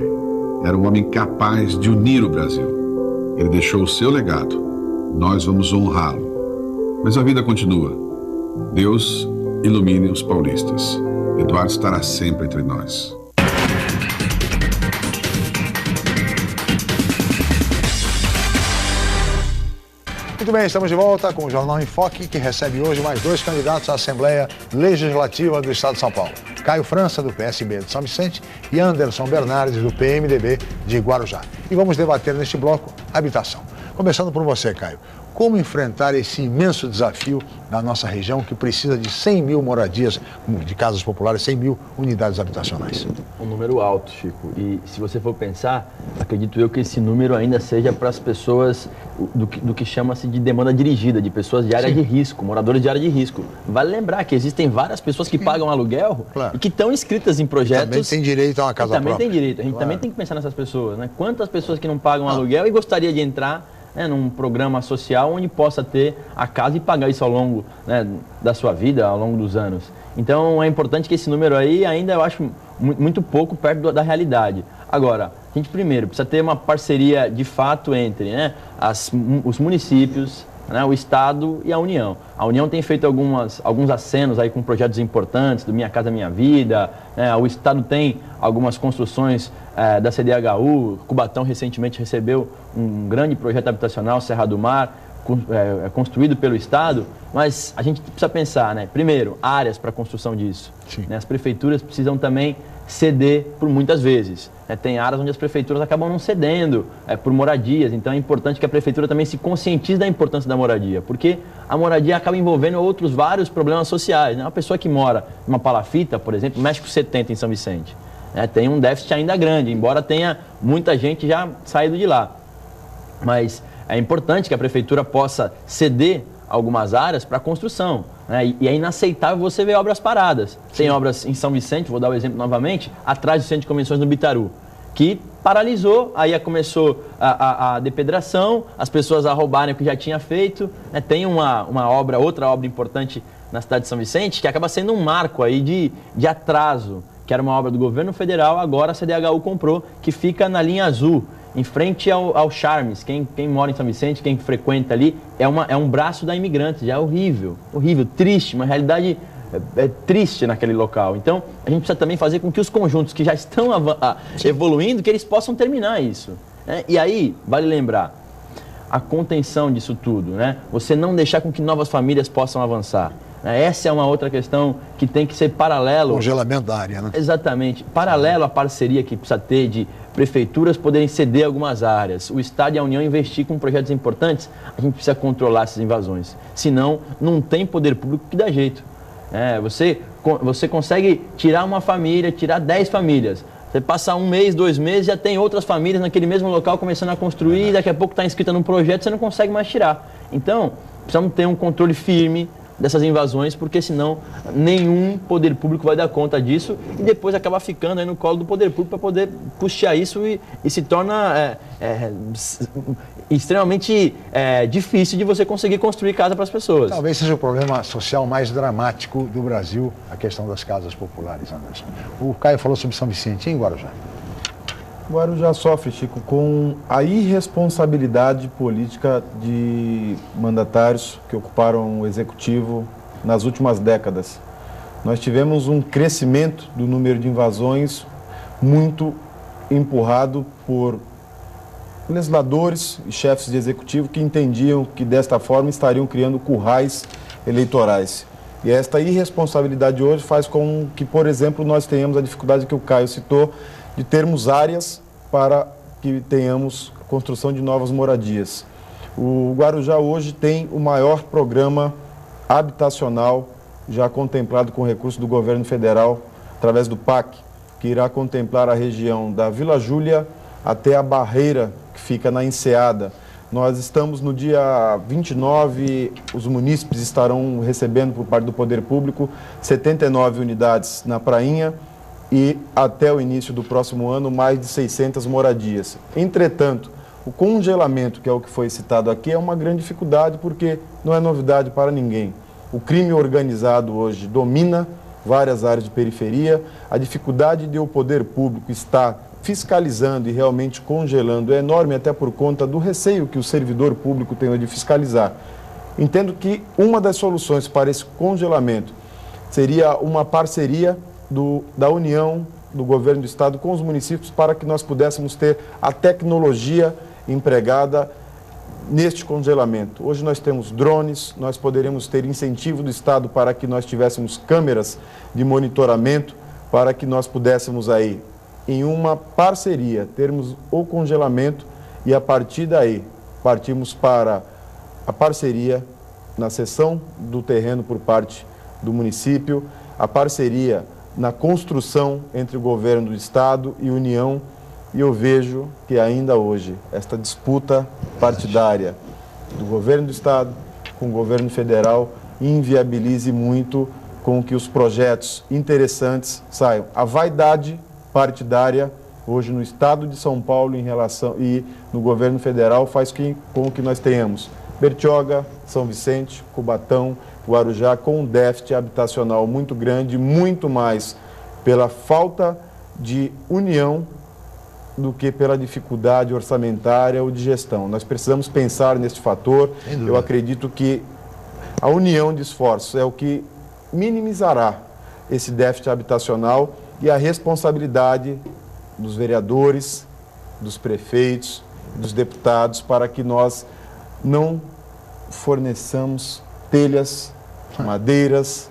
Era um homem capaz de unir o Brasil. Ele deixou o seu legado. Nós vamos honrá-lo. Mas a vida continua. Deus ilumine os paulistas. Eduardo estará sempre entre nós. Muito bem, estamos de volta com o Jornal em Foque, que recebe hoje mais 2 candidatos à Assembleia Legislativa do Estado de São Paulo. Caio França, do PSB de São Vicente, e Anderson Bernardes, do PMDB de Guarujá. E vamos debater neste bloco habitação. Começando por você, Caio. Como enfrentar esse imenso desafio da nossa região que precisa de 100 mil moradias, de casas populares, 100 mil unidades habitacionais? Um número alto, Chico. E se você for pensar, acredito eu que esse número ainda seja para as pessoas do que chama-se de demanda dirigida, de pessoas de área de risco, moradores de área de risco. Vale lembrar que existem várias pessoas que pagam aluguel e que estão inscritas em projetos... Também tem direito a uma casa própria. Também tem direito. A gente também tem que pensar nessas pessoas, né? Quantas pessoas que não pagam aluguel e gostaria de entrar num programa social onde possa ter a casa e pagar isso ao longo da sua vida, ao longo dos anos. Então é importante que esse número aí ainda eu acho muito pouco perto da realidade. Agora, a gente primeiro precisa ter uma parceria de fato entre os municípios, o Estado e a União. A União tem feito alguns acenos aí com projetos importantes, do Minha Casa Minha Vida, o Estado tem algumas construções da CDHU, Cubatão recentemente recebeu um grande projeto habitacional, Serra do Mar, construído pelo Estado, mas a gente precisa pensar, primeiro, áreas para a construção disso. As prefeituras precisam também ceder por muitas vezes. Tem áreas onde as prefeituras acabam não cedendo por moradias, então é importante que a prefeitura também se conscientize da importância da moradia, porque a moradia acaba envolvendo outros vários problemas sociais. Uma pessoa que mora numa palafita, por exemplo, México 70 em São Vicente, tem um déficit ainda grande, embora tenha muita gente já saído de lá. Mas é importante que a prefeitura possa ceder algumas áreas para construção. E é inaceitável você ver obras paradas. Tem obras em São Vicente, vou dar o exemplo novamente, atrás do Centro de Convenções no Bitaru, que paralisou, aí começou a depedração, as pessoas a roubarem o que já tinha feito. Tem outra obra importante na cidade de São Vicente, que acaba sendo um marco aí de atraso, que era uma obra do governo federal, agora a CDHU comprou, que fica na linha azul, em frente ao Charmes. Quem mora em São Vicente, quem frequenta ali, é um braço da Imigrantes, já é horrível, triste, uma realidade triste naquele local. Então, a gente precisa também fazer com que os conjuntos que já estão evoluindo, que eles possam terminar isso. E aí, vale lembrar, a contenção disso tudo, você não deixar com que novas famílias possam avançar. Essa é uma outra questão que tem que ser paralelo... Congelamento da área, Exatamente. Paralelo à parceria que precisa ter de prefeituras poderem ceder algumas áreas, o Estado e a União investir com projetos importantes, a gente precisa controlar essas invasões. Senão, não tem poder público que dá jeito. Você consegue tirar uma família, tirar 10 famílias. Você passa 1 mês, 2 meses, já tem outras famílias naquele mesmo local começando a construir, e daqui a pouco está inscrita num projeto, você não consegue mais tirar. Então, precisamos ter um controle firme dessas invasões, porque senão nenhum poder público vai dar conta disso e depois acaba ficando aí no colo do poder público para poder custear isso e se torna extremamente difícil de você conseguir construir casa para as pessoas. Talvez seja o problema social mais dramático do Brasil, a questão das casas populares, Anderson. O Caio falou sobre São Vicente em Guarujá. Guarujá sofre, Chico, com a irresponsabilidade política de mandatários que ocuparam o executivo nas últimas décadas. Nós tivemos um crescimento do número de invasões muito empurrado por legisladores e chefes de executivo que entendiam que desta forma estariam criando currais eleitorais. E esta irresponsabilidade hoje faz com que, por exemplo, nós tenhamos a dificuldade que o Caio citou de termos áreas para que tenhamos a construção de novas moradias. O Guarujá hoje tem o maior programa habitacional já contemplado com recurso do governo federal, através do PAC, que irá contemplar a região da Vila Júlia até a Barreira, que fica na Enseada. Nós estamos no dia 29, os munícipes estarão recebendo por parte do poder público 79 unidades na Prainha, e até o início do próximo ano, mais de 600 moradias. Entretanto, o congelamento, que é o que foi citado aqui, é uma grande dificuldade porque não é novidade para ninguém. O crime organizado hoje domina várias áreas de periferia, a dificuldade de o poder público estar fiscalizando e realmente congelando é enorme, até por conta do receio que o servidor público tem de fiscalizar. Entendo que uma das soluções para esse congelamento seria uma parceria da União, do governo do Estado com os municípios para que nós pudéssemos ter a tecnologia empregada neste congelamento. Hoje nós temos drones, nós poderemos ter incentivo do Estado para que nós tivéssemos câmeras de monitoramento para que nós pudéssemos aí, em uma parceria, termos o congelamento e a partir daí partimos para a parceria na cessão do terreno por parte do município, a parceria na construção entre o governo do estado e União, e eu vejo que ainda hoje esta disputa partidária do governo do estado com o governo federal inviabilize muito com que os projetos interessantes saiam. A vaidade partidária hoje no estado de São Paulo em relação e no governo federal faz com que nós tenhamos Bertioga, São Vicente, Cubatão, Guarujá com um déficit habitacional muito grande, muito mais pela falta de união do que pela dificuldade orçamentária ou de gestão. Nós precisamos pensar neste fator. Eu acredito que a união de esforços é o que minimizará esse déficit habitacional e a responsabilidade dos vereadores, dos prefeitos, dos deputados para que nós não forneçamos telhas, madeiras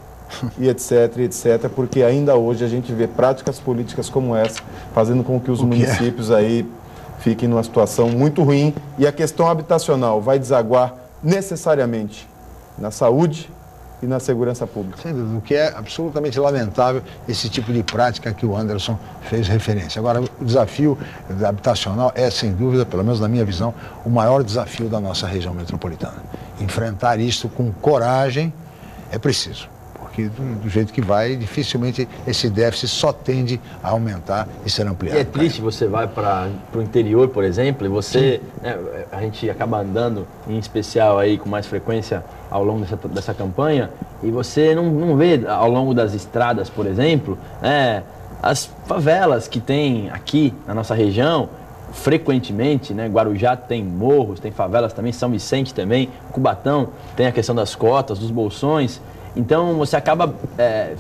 e etc, porque ainda hoje a gente vê práticas políticas como essa, fazendo com que os municípios aí fiquem numa situação muito ruim e a questão habitacional vai desaguar necessariamente na saúde e na segurança pública. Sem dúvida, o que é absolutamente lamentável esse tipo de prática que o Anderson fez referência. Agora, o desafio habitacional é, sem dúvida, pelo menos na minha visão, o maior desafio da nossa região metropolitana. Enfrentar isso com coragem é preciso, porque do jeito que vai, dificilmente esse déficit só tende a aumentar e ser ampliado. E é triste, você vai para o interior, por exemplo, e você, né, a gente acaba andando, em especial aí com mais frequência ao longo dessa campanha, e você não vê ao longo das estradas, por exemplo, as favelas que tem aqui na nossa região, frequentemente, né? Guarujá tem morros, tem favelas também, São Vicente também, Cubatão tem a questão das cotas, dos bolsões. Então você acaba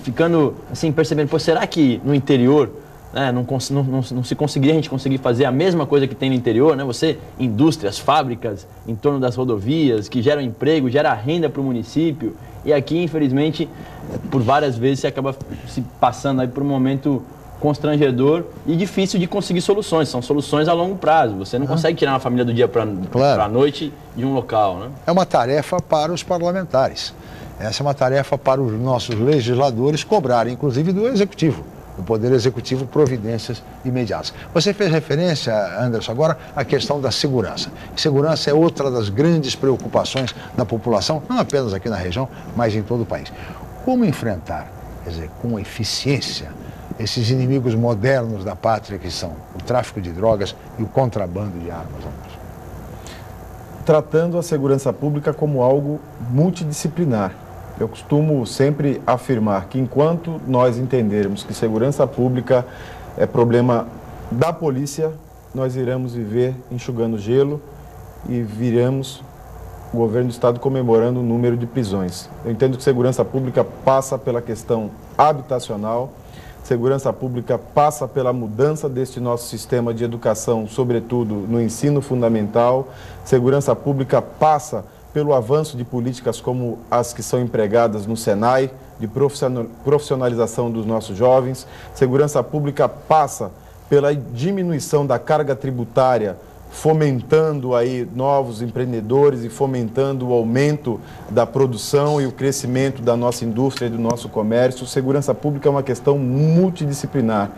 ficando assim, percebendo, pô, será que no interior, né, não se conseguiria a gente conseguir fazer a mesma coisa que tem no interior, né? Você, indústrias, fábricas em torno das rodovias, que geram emprego, gera renda para o município. E aqui, infelizmente, por várias vezes você acaba se passando aí por um momento constrangedor e difícil de conseguir soluções. São soluções a longo prazo. Você não consegue tirar uma família do dia para a noite de um local, né? É uma tarefa para os parlamentares. Essa é uma tarefa para os nossos legisladores cobrarem, inclusive do Executivo, do Poder Executivo, providências imediatas. Você fez referência, Anderson, agora à questão da segurança. Segurança é outra das grandes preocupações da população, não apenas aqui na região, mas em todo o país. Como enfrentar, quer dizer, com eficiência, esses inimigos modernos da pátria que são o tráfico de drogas e o contrabando de armas? Tratando a segurança pública como algo multidisciplinar. Eu costumo sempre afirmar que enquanto nós entendermos que segurança pública é problema da polícia, nós iremos viver enxugando gelo e viramos o governo do estado comemorando o número de prisões. Eu entendo que segurança pública passa pela questão habitacional, segurança pública passa pela mudança deste nosso sistema de educação, sobretudo no ensino fundamental, segurança pública passa pelo avanço de políticas como as que são empregadas no Senai, de profissionalização dos nossos jovens. Segurança pública passa pela diminuição da carga tributária, fomentando aí novos empreendedores e fomentando o aumento da produção e o crescimento da nossa indústria e do nosso comércio. Segurança pública é uma questão multidisciplinar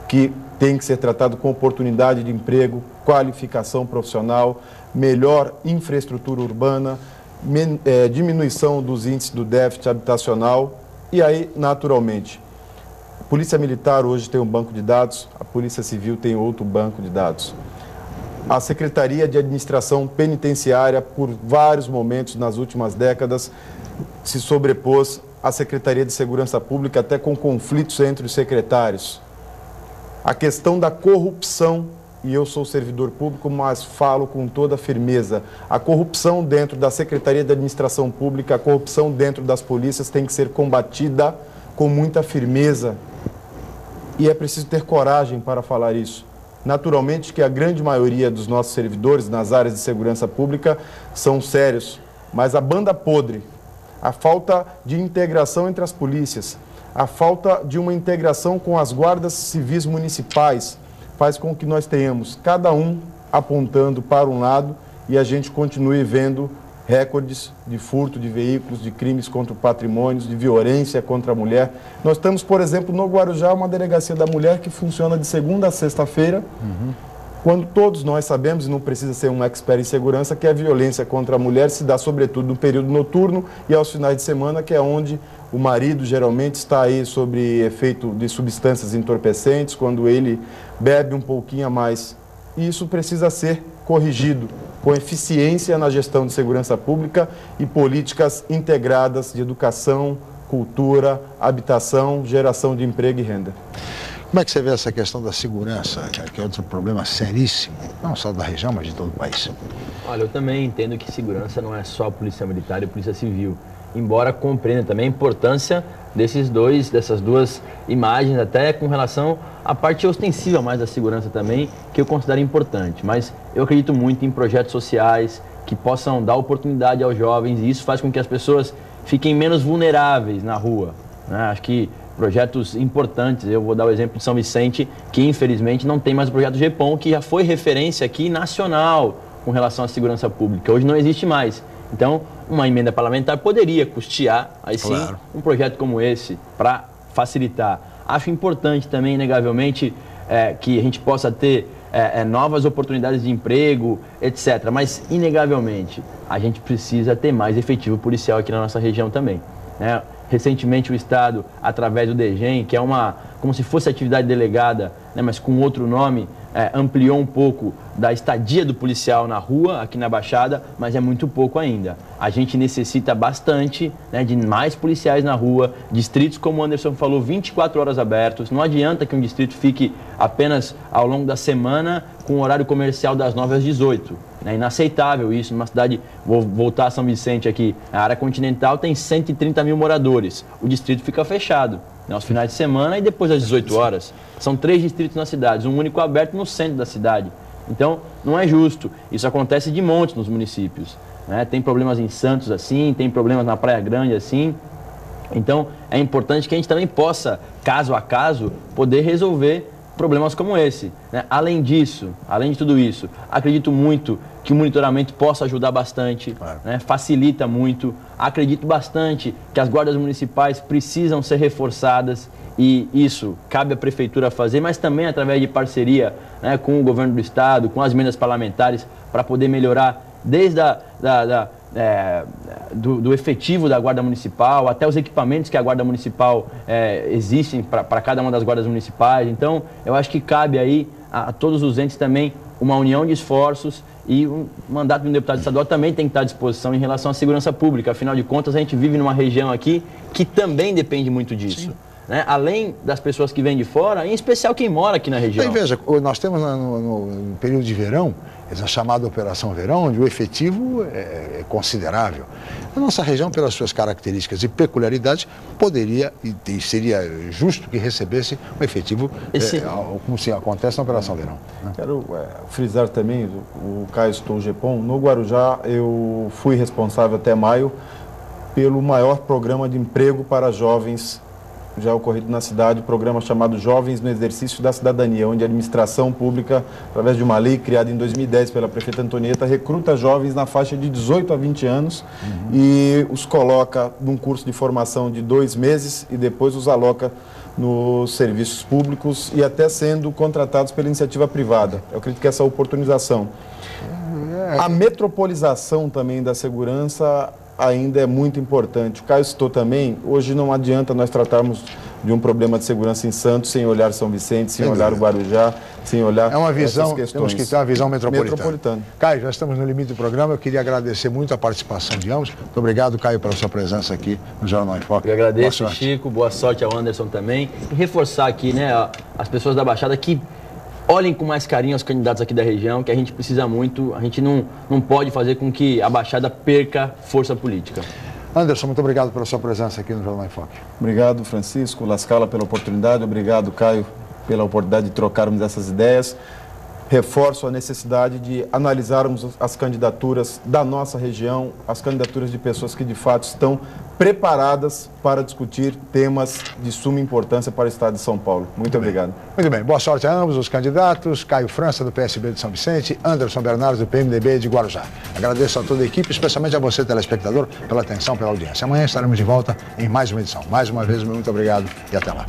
que tem que ser tratado com oportunidade de emprego, qualificação profissional, melhor infraestrutura urbana, diminuição dos índices do déficit habitacional e aí, naturalmente, a Polícia Militar hoje tem um banco de dados, a Polícia Civil tem outro banco de dados. A Secretaria de Administração Penitenciária, por vários momentos nas últimas décadas, se sobrepôs à Secretaria de Segurança Pública, até com conflitos entre os secretários. A questão da corrupção, e eu sou servidor público, mas falo com toda firmeza, a corrupção dentro da Secretaria de Administração Pública, a corrupção dentro das polícias tem que ser combatida com muita firmeza. E é preciso ter coragem para falar isso. Naturalmente que a grande maioria dos nossos servidores nas áreas de segurança pública são sérios, mas a banda podre, a falta de integração entre as polícias, A falta de uma integração com as guardas civis municipais faz com que nós tenhamos cada um apontando para um lado e a gente continue vendo recordes de furto de veículos, de crimes contra o patrimônio, de violência contra a mulher. Nós temos, por exemplo, no Guarujá, uma delegacia da mulher que funciona de segunda a sexta-feira, quando todos nós sabemos, e não precisa ser um expert em segurança, que a violência contra a mulher se dá sobretudo no período noturno e aos finais de semana, que é onde o marido geralmente está aí sob efeito de substâncias entorpecentes, quando ele bebe um pouquinho a mais. E isso precisa ser corrigido com eficiência na gestão de segurança pública e políticas integradas de educação, cultura, habitação, geração de emprego e renda. Como é que você vê essa questão da segurança, que é outro problema seríssimo, não só da região, mas de todo o país? Olha, eu também entendo que segurança não é só a polícia militar e a polícia civil, embora compreenda também a importância dessas duas imagens, até com relação à parte ostensiva mais da segurança também, que eu considero importante. Mas eu acredito muito em projetos sociais que possam dar oportunidade aos jovens e isso faz com que as pessoas fiquem menos vulneráveis na rua, né? Acho que projetos importantes, eu vou dar o exemplo de São Vicente, que infelizmente não tem mais o projeto GEPOM, que já foi referência aqui nacional com relação à segurança pública. Hoje não existe mais. Então, uma emenda parlamentar poderia custear, aí sim, claro, um projeto como esse, para facilitar. Acho importante também, inegavelmente, que a gente possa ter novas oportunidades de emprego, etc. Mas, inegavelmente, a gente precisa ter mais efetivo policial aqui na nossa região também, né? Recentemente o Estado, através do DEGEM, que é como se fosse atividade delegada, né, mas com outro nome, ampliou um pouco da estadia do policial na rua, aqui na Baixada, mas é muito pouco ainda. A gente necessita bastante, né, de mais policiais na rua, distritos, como o Anderson falou, 24 horas abertos. Não adianta que um distrito fique apenas ao longo da semana com o horário comercial das 9 às 18. É inaceitável isso numa cidade, vou voltar a São Vicente aqui, a área continental tem 130 mil moradores, o distrito fica fechado, né, aos finais de semana e depois às 18 horas. São 3 distritos na cidade, um único aberto no centro da cidade. Então, não é justo. Isso acontece de monte nos municípios, né? Tem problemas em Santos assim, tem problemas na Praia Grande assim. Então, é importante que a gente também possa, caso a caso, poder resolver problemas como esse, né? Além disso, além de tudo isso, acredito muito que o monitoramento possa ajudar bastante, claro, né? Facilita muito. Acredito bastante que as guardas municipais precisam ser reforçadas e isso cabe à Prefeitura fazer, mas também através de parceria, né, com o governo do Estado, com as emendas parlamentares, para poder melhorar desde do efetivo da Guarda Municipal até os equipamentos que a Guarda Municipal existem para cada uma das guardas municipais. Então, eu acho que cabe aí a todos os entes também uma união de esforços e o mandato de um deputado estadual também tem que estar à disposição em relação à segurança pública. Afinal de contas, a gente vive numa região aqui que também depende muito disso. Né? Além das pessoas que vêm de fora, em especial quem mora aqui na região. Então, veja, nós temos no período de verão, essa chamada Operação Verão, onde o efetivo é considerável. A nossa região, pelas suas características e peculiaridades, poderia e seria justo que recebesse um efetivo, como se acontece na Operação Verão. Né? Quero frisar também, o Caio citou o GEPOM, no Guarujá eu fui responsável até maio pelo maior programa de emprego para jovens já ocorrido na cidade, o programa chamado Jovens no Exercício da Cidadania, onde a administração pública, através de uma lei criada em 2010 pela prefeita Antonieta, recruta jovens na faixa de 18 a 20 anos e os coloca num curso de formação de 2 meses e depois os aloca nos serviços públicos e até sendo contratados pela iniciativa privada. Eu acredito que essa oportunização. A metropolização também da segurança ainda é muito importante. O Caio citou também, hoje não adianta nós tratarmos de um problema de segurança em Santos sem olhar São Vicente, sem olhar o Guarujá, sem olhar essas questões. Temos que ter uma visão metropolitana. Caio, já estamos no limite do programa, eu queria agradecer muito a participação de ambos. Muito obrigado, Caio, pela sua presença aqui no Jornal em Foque. Eu agradeço, Chico, boa sorte ao Anderson também. E reforçar aqui, né, as pessoas da Baixada que olhem com mais carinho os candidatos aqui da região, que a gente precisa muito, a gente não pode fazer com que a Baixada perca força política. Anderson, muito obrigado pela sua presença aqui no Jornal em Foque. Obrigado, Francisco, Lascala, pela oportunidade, obrigado, Caio, pela oportunidade de trocarmos essas ideias. reforço a necessidade de analisarmos as candidaturas da nossa região, as candidaturas de pessoas que de fato estão preparadas para discutir temas de suma importância para o Estado de São Paulo. Muito obrigado. Muito bem. Boa sorte a ambos os candidatos. Caio França, do PSB de São Vicente, Anderson Bernardes, do PMDB de Guarujá. Agradeço a toda a equipe, especialmente a você, telespectador, pela atenção, pela audiência. Amanhã estaremos de volta em mais uma edição. Mais uma vez, muito obrigado e até lá.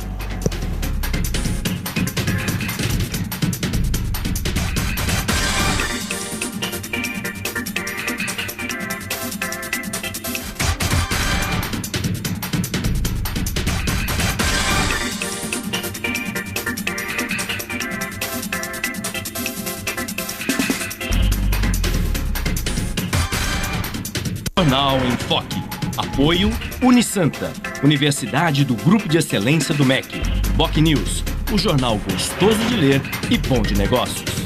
Jornal em Foque. Apoio Unisanta, Universidade do Grupo de Excelência do MEC. BocNews, o jornal gostoso de ler e bom de negócios.